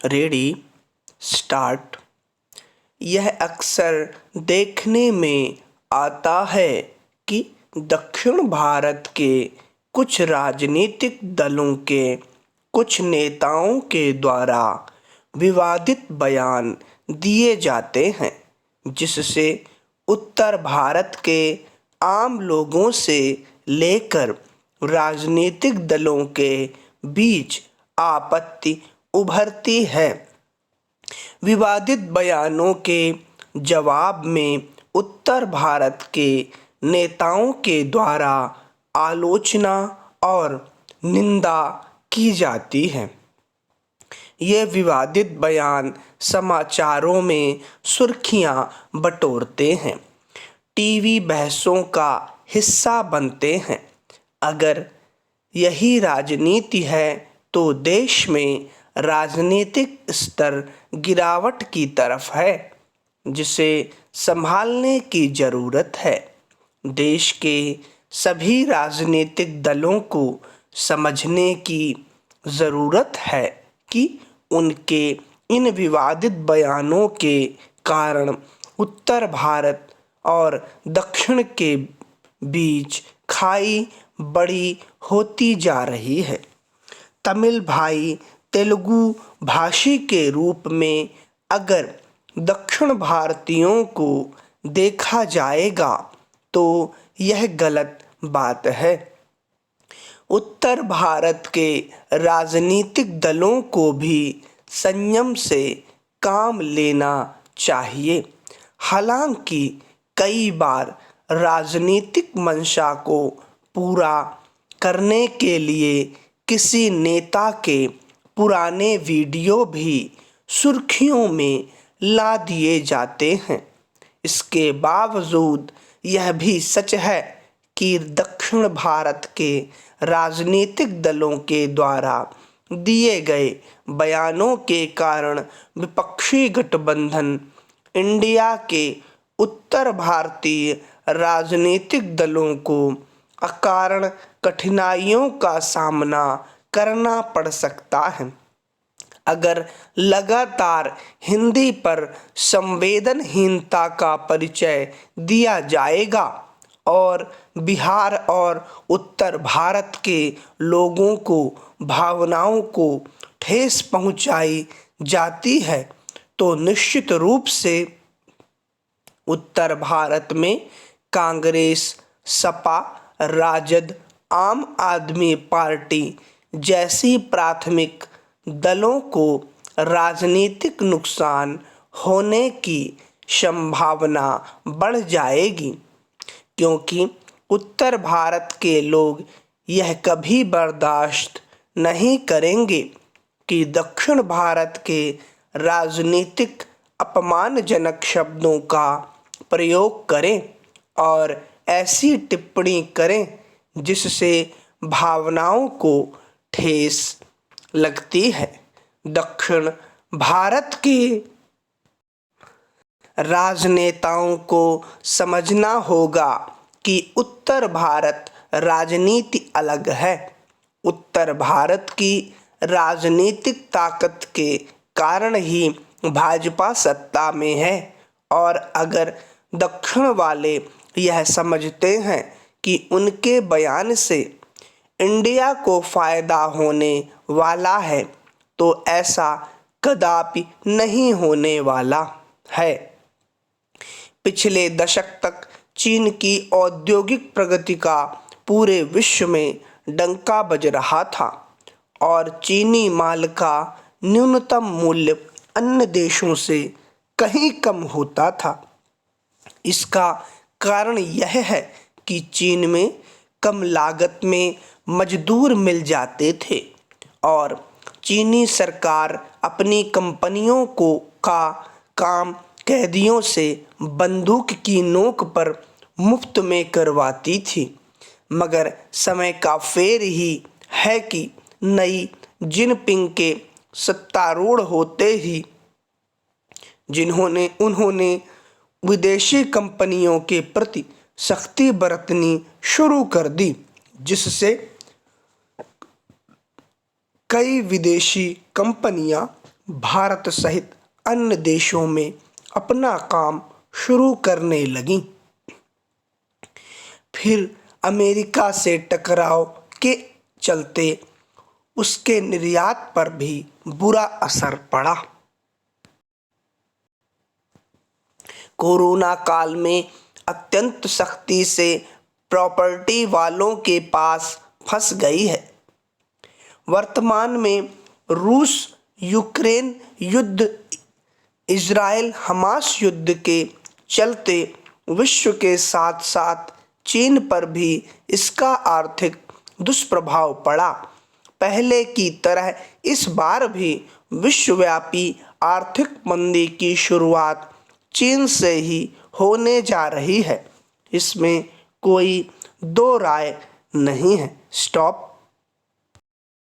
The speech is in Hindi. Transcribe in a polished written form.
Ready, start. यह अक्सर देखने में आता है कि दक्षिण भारत के कुछ राजनीतिक दलों के कुछ नेताओं के द्वारा विवादित बयान दिए जाते हैं, जिससे उत्तर भारत के आम लोगों से लेकर राजनीतिक दलों के बीच आपत्ति उभरती है। विवादित बयानों के जवाब में उत्तर भारत के नेताओं के द्वारा आलोचना और निंदा की जाती है। ये विवादित बयान समाचारों में सुर्खियां बटोरते हैं, टीवी बहसों का हिस्सा बनते हैं। अगर यही राजनीति है तो देश में राजनीतिक स्तर गिरावट की तरफ है, जिसे संभालने की ज़रूरत है। देश के सभी राजनीतिक दलों को समझने की ज़रूरत है कि उनके इन विवादित बयानों के कारण उत्तर भारत और दक्षिण के बीच खाई बड़ी होती जा रही है। तमिल भाई तेलुगु भाषी के रूप में अगर दक्षिण भारतीयों को देखा जाएगा तो यह गलत बात है। उत्तर भारत के राजनीतिक दलों को भी संयम से काम लेना चाहिए। हालांकि कई बार राजनीतिक मंशा को पूरा करने के लिए किसी नेता के पुराने वीडियो भी सुर्खियों में ला दिए जाते हैं। इसके बावजूद यह भी सच है कि दक्षिण भारत के राजनीतिक दलों के द्वारा दिए गए बयानों के कारण विपक्षी गठबंधन इंडिया के उत्तर भारतीय राजनीतिक दलों को अकारण कठिनाइयों का सामना करना पड़ सकता है। अगर लगातार हिंदी पर संवेदनहीनता का परिचय दिया जाएगा और बिहार और उत्तर भारत के लोगों को भावनाओं को ठेस पहुंचाई जाती है, तो निश्चित रूप से उत्तर भारत में कांग्रेस, सपा, राजद, आम आदमी पार्टी जैसी प्राथमिक दलों को राजनीतिक नुकसान होने की संभावना बढ़ जाएगी, क्योंकि उत्तर भारत के लोग यह कभी बर्दाश्त नहीं करेंगे कि दक्षिण भारत के राजनीतिक अपमानजनक शब्दों का प्रयोग करें और ऐसी टिप्पणी करें जिससे भावनाओं को ठेस लगती है। दक्षिण भारत के राजनेताओं को समझना होगा कि उत्तर भारत राजनीति अलग है। उत्तर भारत की राजनीतिक ताकत के कारण ही भाजपा सत्ता में है, और अगर दक्षिण वाले यह समझते हैं कि उनके बयान से इंडिया को फायदा होने वाला है, तो ऐसा कदापि नहीं होने वाला है। पिछले दशक तक चीन की औद्योगिक प्रगति का पूरे विश्व में डंका बज रहा था और चीनी माल का न्यूनतम मूल्य अन्य देशों से कहीं कम होता था। इसका कारण यह है कि चीन में कम लागत में मजदूर मिल जाते थे और चीनी सरकार अपनी कंपनियों को का काम कैदियों से बंदूक की नोक पर मुफ्त में करवाती थी। मगर समय का फेर ही है कि नई जिनपिंग के सत्तारूढ़ होते ही उन्होंने विदेशी कंपनियों के प्रति सख्ती बरतनी शुरू कर दी, जिससे कई विदेशी कंपनियां भारत सहित अन्य देशों में अपना काम शुरू करने लगीं। फिर अमेरिका से टकराव के चलते उसके निर्यात पर भी बुरा असर पड़ा। कोरोना काल में अत्यंत सख्ती से प्रॉपर्टी वालों के पास फंस गई है। वर्तमान में रूस यूक्रेन युद्ध, इजराइल हमास युद्ध के चलते विश्व के साथ साथ चीन पर भी इसका आर्थिक दुष्प्रभाव पड़ा। पहले की तरह इस बार भी विश्वव्यापी आर्थिक मंदी की शुरुआत चीन से ही होने जा रही है, इसमें कोई दो राय नहीं है। स्टॉप।